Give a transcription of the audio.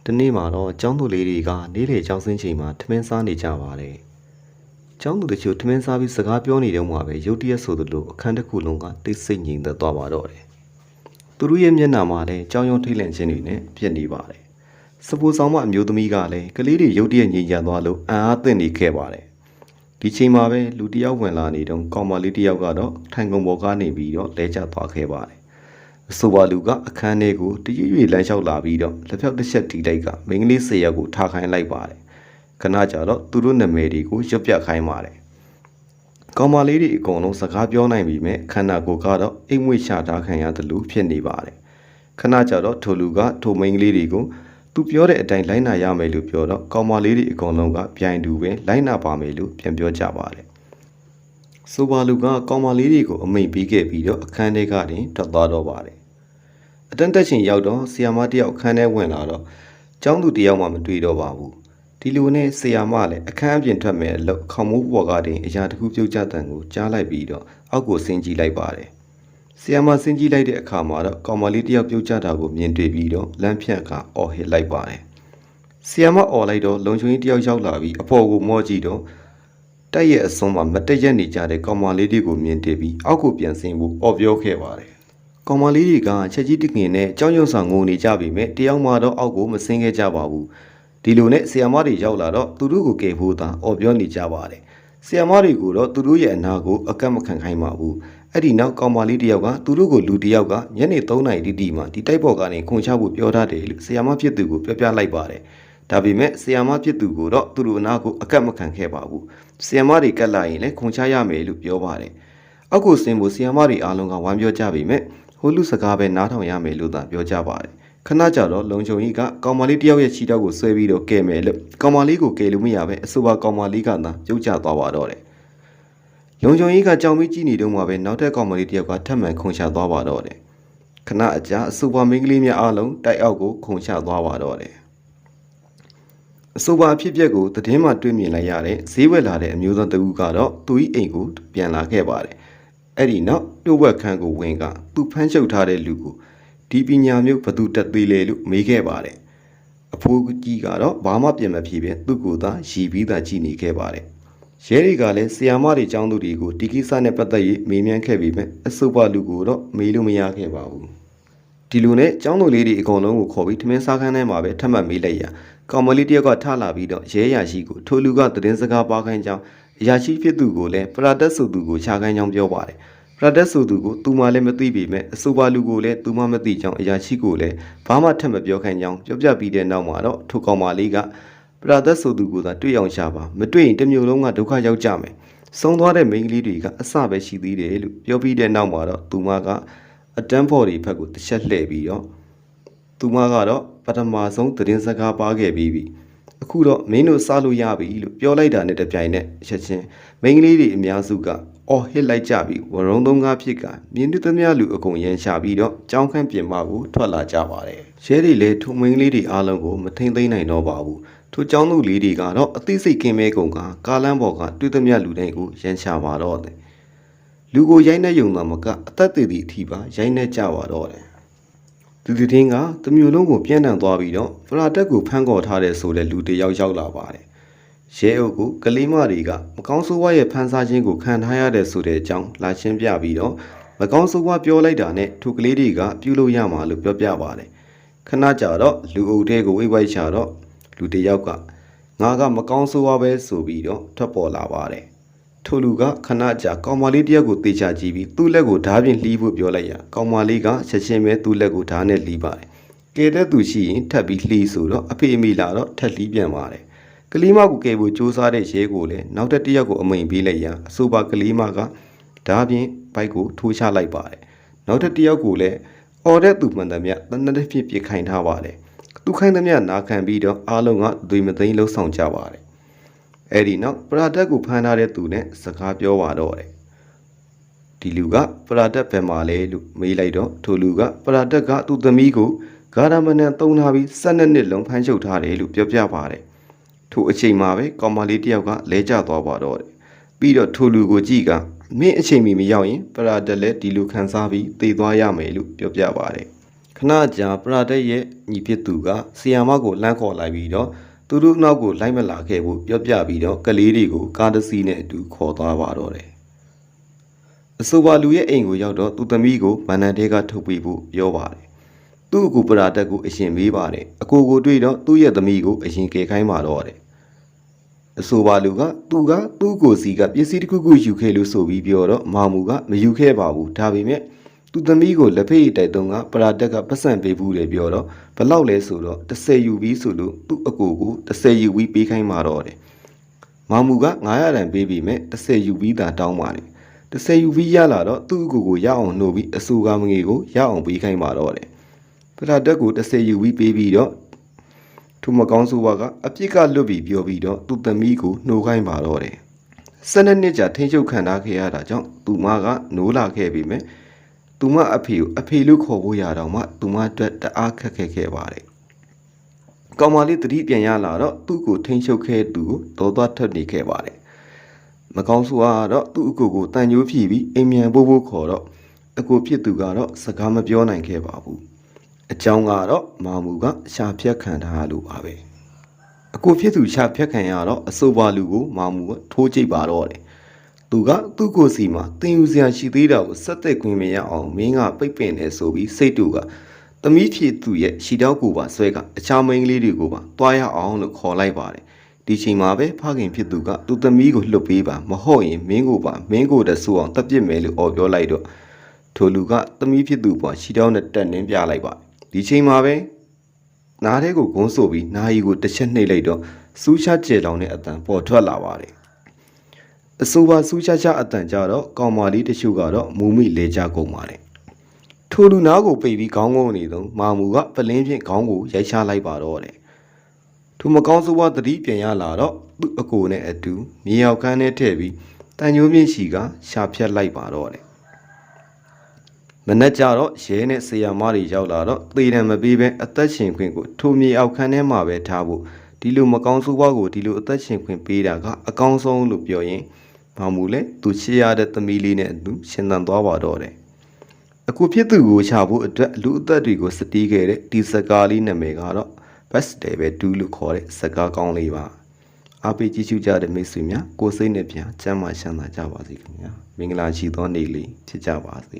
တနေ့မှာတော့ကျောင်းသူလေးတွေကနေ့လေကျောင်းဆင်းချိန်မှာထမင်းစားနေကြပါတယ်။ကျောင်းသူတချို့ထမင်းစားပြီးစကားပြောနေတော့မှပဲရုတ်တရက်ဆိုသလိုအခန်းတစ်ခုလုံးကတိတ်ဆိတ်ငြိမ်သက်သွားပါတော့တယ်။သူတို့ရဲ့မျက်နှာမှာလည်းကြောင်ရုံထိတ်လန့်ခြင်းတွေနဲ့ပြည့်နေပါတယ်။စပူဆောင်မအမျိုးသမီးကလည်းကလေးတွေရုတ်တရက်ငြိမ်ချသွားလို့အံ့အားသင့်နေခဲ့ပါတယ်။ဒီချိန်မှာပဲလူတစ်ယောက်ဝင်လာနေတော့ကောင်မလေးတစ်ယောက်ကတော့ထိုင်ကုန်ပေါ်ကနေပြီးတော့လဲကျသွားခဲ့ပါတယ်။အဆိုပါလူကအခန်းထဲကိုတရွေ့ရွေ့လမ်းလျှောက်လာပြီးတော့လက်ဖြောက်တစ်ချက်တီးလိုက်ကမိန်းကလေး10ယောက်ကိုထားခိုင်းလိုက်ပါတယ်။ခဏကြာတော့သူတို့နာမည်တွေကိုရွတ်ပြခိုင်းပါတယ်။ကောင်မလေးတွေအကုန်လုံးစကားပြောနိုင်ပြီမဲ့ခန္ဓာကိုယ်ကတော့အိမ်မွေ့ချထားခံရတယ်လို့ဖြစ်နေပါတယ်။ခဏကြာတော့ထိုလူကထိုမိန်းကလေးတွေကိုသူပြောတဲ့အတိုင်းလိုက်နာရမယ်လို့ပြောတော့ကောင်မလေးတွေအကုန်လုံးကပြိုင်တူပဲလိုက်နာပါမယ်လို့ပြန်ပြောကြပါတယ်။ဆိုပါလူကကောင်မလေးတွေကိုအမိန့်ပေးခဲ့ပြီးတော့အခန်းထဲကနေထွက်သွားတော့ပါတယ်။အတန်းတက်ချိန်ရောက်တော့ဆီယာမတယောက်အခန်းထဲဝင်လာတော့ကျောင်းသူတယောက်မှမတွေ့တော့ပါဘူး။ဒီလိုနဲ့ဆီယာမလည်းအခန်းအပြင်ထွက်မယ်လို့ခေါင်းမိုးပေါ်ကတင်အရာတစ်ခုပြုတ်ကျတန်ကိုကြားလိုက်ပြီးတော့အောက်ကိုဆင်းကြည့်လိုက်ပါတယ်။ဆီယာမဆင်းကြည့်လိုက်တဲ့အခါမှာတော့ကောင်မလေးတယောက်ပြုတ်ကျတာကိုမြင်တွေ့ပြီးတော့လမ်းဖြတ်ကအော်ဟစ်လိုက်ပါတယ်။ဆီယာမအော်လိုက်တော့လုံချုံကြီးတယောက်ရောက်လာပြီးအဖော်ကိုမော့ကြည့်တော့တက်ရဲ့အစွန်းမှာမတက်ရက်နေကြတဲ့ကောင်မလေးတွေကိုမြင်တွေ့ပြီးအောက်ကိုပြန်ဆင်းဖို့အော်ပြောခဲ့ပါတယ်။ကောင်မလေးတွေကချက်ကြီးတငင်နဲ့ကြောင်ရုံဆောင်ငိုနေကြပြီမဲ့တယောက်မှတော့အောက်ကိုမဆင်းခဲ့ကြပါဘူး။ဒီလိုနဲ့ဆီယာမတွေရောက်လာတော့သူတို့ကိုကယ်ဖို့သာအော်ပြောနေကြပါတယ်။ဆီယာမတွေကိုတော့သူတို့ရဲ့အနာကိုအကန့်မခံခိုင်းပါဘူး။အဲ့ဒီနောက်ကောင်မလေးတယောက်ကသူတို့ကိုလူတယောက်ကညနေ3 နာရီတိမှဒီတိုက်ပေါ်ကနေခွန်ချဖို့ပြောထားတယ်လို့ဆီယာမဖြစ်သူကိုပြောပြလိုက်ပါတယ်။ဒါပေမဲ့ဆီယာမဖြစ်သူကိုတော့သူတို့အနာကိုအကန့်မခံခဲ့ပါဘူး။ဆီယာမတွေကတ်လာရင်လည်းခွန်ချရမယ်လို့ပြောပါတယ်။အောက်ကိုဆင်းဖို့ဆီယာမတွေအားလုံးကဝမ်းပြောကြပြီမဲ့ဟိုလူစကားပဲနားထောင်ရမယ်လို့သာပြောကြပါတယ်ခဏကြာတော့လုံချုံကြီးကကောင်မလေးတယောက်ရဲ့ခြေထောက်ကိုဆွဲပြီးတော့ကဲမယ်လို့ကောင်မလေးကိုကယ်လို့မရပဲအဆိုပါကောင်မလေးကသာပြုတ်ကျသွားပါတော့တယ်လုံချုံကြီးကကြောင်ပြီးကြည့်နေတော့မှပဲနောက်ထပ်ကောင်မလေးတယောက်ကထပ်မံခုန်ချသွားပါတော့တယ်ခဏအကြာအဆိုပါမိန်းကလေးများအားလုံးတိုက်အောက်ကိုခုန်ချသွားပါတော့တယ်အဆိုပါအဖြစ်အပျက်ကိုသတင်းမှတွေ့မြင်လိုက်ရတဲ့ဈေးဝယ်လာတဲ့အမျိုးသားတဦးကတော့သူ့၏အိမ်ကိုပြန်လာခဲ့ပါတယ်အဲ့ဒီနောက်တိုးဝက်ခန်းကိုဝင်ကသူ့ဖမ်းချုပ်ထားတဲ့လူကိုဒီပညာမျိုးဘသူတက်သေးလေလို့မေးခဲ့ပါတယ်အဖိုးကြီးကတော့ဘာမှပြန်မဖြေပဲသူ့ကိုယ်သာရည်ပြီးသာကြည်နေခဲ့ပါတယ်ရဲတွေကလည်းဆီယာမတွေចောင်းသူတွေကိုဒီကိစ္စနဲ့ပတ်သက်၍မေးမြန်းခဲ့ပြီးမှအဆိုပါလူကိုတော့မေးလို့မရခဲ့ပါဘူးဒီလိုနဲ့ចောင်းသူလေးတွေအကုန်လုံးကိုခေါ်ပြီးထမင်းစားခန်းထဲမှာပဲထပ်မံမေးလိုက်ရကောင်မလေးတယောက်ကထလာပြီးတော့ရဲရရှိကိုထိုလူကသတင်းစကားပါခိုင်းကြောင်းအရာရှိဖြစ်သူကိုလည်းပရာတက်ဆိုသူကိုခြာခိုင်းကြောင်းပြောပါတယ်ပရာတက်ဆိုသူကိုသူမှလည်းမသိပေမဲ့အဆိုပါလူကိုလည်းသူမှမသိကြောင်းအရာရှိကိုလည်းဘာမှထပ်မပြောခိုင်းကြောင်းပြောပြပြီးတဲ့နောက်မှာတော့ထိုကောင်မလေးကပရာတက်ဆိုသူကိုသာတွေ့အောင်ရှာပါမတွေ့ရင်တစ်မျိုးလုံးကဒုက္ခရောက်ကြမယ်ဆုံးသွားတဲ့မိန်းကလေးတွေကအစပဲရှိသေးတယ်လို့ပြောပြီးတဲ့နောက်မှာတော့သူမကအတန်းဖော်တွေဘက်ကိုတစ်ချက်လှည့်ပြီးတော့သူမကတော့ပထမဆုံးသတင်းစကားပါခဲ့ပြီးပြီအခုတော့မင်းတို့စားလို့ရပြီလို့ပြောလိုက်တာနဲ့တပြိုင်နက်ချက်ချင်းမိန်းကလေးတွေအများစုကအော်ဟစ်လိုက်ကြပြီးဝရုံသုံးကားဖြစ်ကမြင်းတို့သမျှလူအကုန်ရန်ရှာပြီးတော့ကြောင်းခန့်ပြင်မကိုထွက်လာကြပါတယ်ရဲတွေလည်းထိုမိန်းကလေးတွေအားလုံးကိုမထိန်သိမ်းနိုင်တော့ပါဘူးထိုကျောင်းသူလေးတွေကတော့အသိစိတ်ကင်းမဲကုန်ကကားလမ်းပေါ်ကတွေ့သမျှလူတိုင်းကိုရန်ရှာပါတော့တယ်လူကိုရိုက်နှက်ယုံတာမကအသက်သေးသည့်အထိပါရိုက်နှက်ကြပါတော့တယ်သူတည်င်းကတမျိုးလုံးကိုပြန့်နှံ့သွားပြီးတော့ဖရာတက်ကိုဖမ်းခေါ်ထားတဲ့ဆိုတဲ့လူတယောက်ရောက်လာပါတယ်ရဲအုပ်ကိုကလေးမတွေကမကောင်းဆိုးဝါးရဲ့ဖမ်းစားခြင်းကိုခံထားရတဲ့ဆိုတဲ့အကြောင်းလာရှင်းပြပြီးတော့မကောင်းဆိုးဝါးပြောလိုက်တာနဲ့ထိုကလေးတွေကပြုလို့ရမှာလို့ပြောပြပါတယ်ခဏကြာတော့လူအုပ်တဲကိုဝိတ်ဝိုက်ချတော့လူတယောက်ကငါကမကောင်းဆိုးဝါးပဲဆိုပြီးတော့ထွက်ပေါ်လာပါတယ်ထိုလူကခဏကြာကောင်မလေးတယောက်ကိုတေချာကြည့်ပြီးသူ့လက်ကိုဓားဖြင့်လှီးဖို့ပြောလိုက်ရကောင်မလေးကချက်ချင်းပဲသူ့လက်ကိုဓားနဲ့လှီးပါတယ်ကဲတဲ့သူရှိရင်ထပ်ပြီးလှီးဆိုတော့အဖေအမိလာတော့ထက်လှီးပြန်ပါတယ်ကလေးမကိုကဲဖို့စူးစမ်းတဲ့ရဲကိုလည်းနောက်တစ်တယောက်ကိုအမိန်ပေးလိုက်ရအဆိုပါကလေးမကဓားဖြင့်ဘိုက်ကိုထိုးချလိုက်ပါတယ်နောက်တစ်တယောက်ကိုလည်းအော်တဲ့သူမှန်သမျှတနက်တစ်ဖြစ်ပြခိုင်ထားပါတယ်သူခိုင်းသမျှနာခံပြီးတော့အားလုံးကသွေမသိမ်းလှုပ်ဆောင်ကြပါတယ်အဲ့ဒီနောက်ပရာတက်ကိုဖမ်းထားတဲ့သူနဲ့စကားပြောပါတော့တယ်ဒီလူကပရာတက်ဘယ်မှာလဲလို့မေးလိုက်တော့ထိုလူကပရာတက်ကသူ့သမီးကိုဂါရမနန်သုံးထားပြီး12နှစ်လုံးဖမ်းချုပ်ထားတယ်လို့ပြောပြပါတယ်ထိုအချိန်မှာပဲကောင်မလေးတယောက်ကလဲကျသွားပါတော့တယ်ပြီးတော့ထိုလူကိုကြည့်ကမင်းအချိန်မီမရောက်ရင်ပရာတက်လည်းဒီလူခံစားပြီးသေသွားရမယ်လို့ပြောပြပါတယ် ခဏကြာပရာတက်ရဲ့ညီဖြစ်သူကဆီယာမကိုလှမ်းခေါ်လိုက်ပြီးတော့သူတို့နောက်ကိုလိုက်မလာခဲ့ဘူးပြောပြပြီးတော့ကလေးတွေကိုကားတစ်စီးနဲ့အတူခေါ်သွားပါတော့တယ်အဆိုပါလူရဲ့အိမ်ကိုရောက်တော့သူသမီးကိုမန္တန်တဲကထုတ်ပေးဖို့ပြောပါတယ်သူ့အကူပရာတက်ကိုအရင်မေးပါတယ်အကိုကိုတွေ့တော့သူ့ရဲ့သမီးကိုအရင်ကယ်ခိုင်းပါတော့တယ်အဆိုပါလူကသူ့ကိုစီကပစ္စည်းတစ်ခုခုယူခဲ့လို့ဆိုပြီးပြောတော့မောင်မူကမယူခဲ့ပါဘူးဒါပေမဲ့သူသမီးကိုလက်ဖေးတိုက်တုံးကပရာတက်ကပတ်စံပေးဘူးလေပြောတော့ဘလောက်လဲဆိုတော့10ယူပြီးဆိုလို့သူ့အကိုကို10ယူပြီးပေးခိုင်းပါတော့တယ်မောင်မူက900တန်ပေးပြီးမဲ့10ယူပြီးသာတောင်းပါတယ်10ယူပြီးရလာတော့သူ့အကိုကိုရအောင်နှုတ်ပြီးအဆိုကမငေကိုရအောင်ပေးခိုင်းပါတော့တယ်ပရာတက်ကို10ယူပြီးပေးပြီးတော့သူမကောင်းဆိုးပါကအပြစ်ကလွတ်ပြီးပြောပြီးတော့သူ့သမီးကိုနှိုးခိုင်းပါတော့တယ်12နှစ်ကြာထိန်းချုပ်ခံထားခဲ့ရတာကြောင့်သူမကနိုးလာခဲ့ပြီမဲ့သူမအဖေကိုအဖေလို့ခေါ်ဖို့ရတော့မှသူမအတွက်တအားခက်ခဲ့ပါတယ်ကောင်မလေးတတိပြန်ရလာတော့သူ့ကိုထိန်းချုပ်ခဲ့သူကိုတော်သွားထပ်နေခဲ့ပါတယ်မကောင်းဆိုးကတော့သူ့အကိုကိုတန်ညိုးဖြီးပြီးအိမ်မြန်ဖို့ခေါ်တော့အကိုဖြစ်သူကတော့စကားမပြောနိုင်ခဲ့ပါဘူးအကြောင်းကတော့မာမူကရှာဖြတ်ခံထားလို့ပါပဲအကိုဖြစ်သူရှာဖြတ်ခံရတော့အဆိုပါလူကိုမာမူကထိုးကြိတ်ပါတော့တယ်သူကသူ့ကိုစီမှာတင်ယူစရာရှိသေးတာကိုစက်သက်ခွင့်မရအောင်မင်းကပိတ်ပင်နေဆိုပြီးစိတ်တူကသမီးဖြစ်သူရဲ့ရှီတောက်ကိုပါဆွဲကအခြားမိန်းကလေးတွေကိုပါတွားရအောင်လို့ခေါ်လိုက်ပါတယ်ဒီချိန်မှာပဲဖခင်ဖြစ်သူကသူ့သမီးကိုလှုပ်ပေးပါမဟုတ်ရင်မင်းကိုတဆူအောင်တပ်ပစ်မယ်လို့အော်ပြောလိုက်တော့ထိုလူကသမီးဖြစ်သူပေါ်ရှီတောက်နဲ့တက်နှင်းပြလိုက်ပါဒီချိန်မှာပဲနားထဲကိုဂုံးဆိုပြီးနာယီကိုတစ်ချက်နှိပ်လိုက်တော့စူးချကျေလောင်တဲ့အတန်ပေါ်ထွက်လာပါတယ်အဆိုပါစူးချအတန်ကြတော့ကောင်မလေးတချို့ကတော့မူမိလဲကြကုန်ပါတယ်ထိုလူနာကိုပိတ်ပြီးခေါင်းငုံနေတော့မာမူကပလင်းဖြင့်ခေါင်းကိုရိုက်ချလိုက်ပါတော့တယ်ထိုမကောင်းဆိုးဝါးတတိပြန်ရလာတော့သူ့အကိုနဲ့အတူမြေရောက်ခန်းထဲထည့်ပြီးတန်ညိုးမြင့်ရှိကရှာဖြတ်လိုက်ပါတော့တယ်မနက်ကြတော့ရဲနဲ့ဆရာမတွေရောက်လာတော့သေတံမပေးဘဲအသက်ရှင်ခွင့်ကိုထိုမြေအောက်ခန်းထဲမှာပဲထားဖို့ဒီလိုမကောင်းဆိုးဝါးကိုဒီလိုအသက်ရှင်ခွင့်ပေးတာကအကောင်းဆုံးလို့ပြောရင်ဘာမူလဲသူချစ်ရတဲ့သမီးလေးနဲ့အတူရှင်သန်သွားပါတော့တယ်အခုဖြစ်သူကိုချဖို့အတွက်လူအသက်တွေကိုစတီးခဲ့တဲ့ဒီစကားလေးနာမည်ကတော့ best day ပဲ2လို့ခေါ်တဲ့စကားကောင်းလေးပါအားပေးကြည့်ရှုကြတဲ့မိတ်ဆွေများကိုယ်စိတ်နဲ့ပြန်ကျမ်းမာချမ်းသာကြပါစေခင်ဗျာမင်္ဂလာရှိသောနေ့လေးဖြစ်ကြပါစေ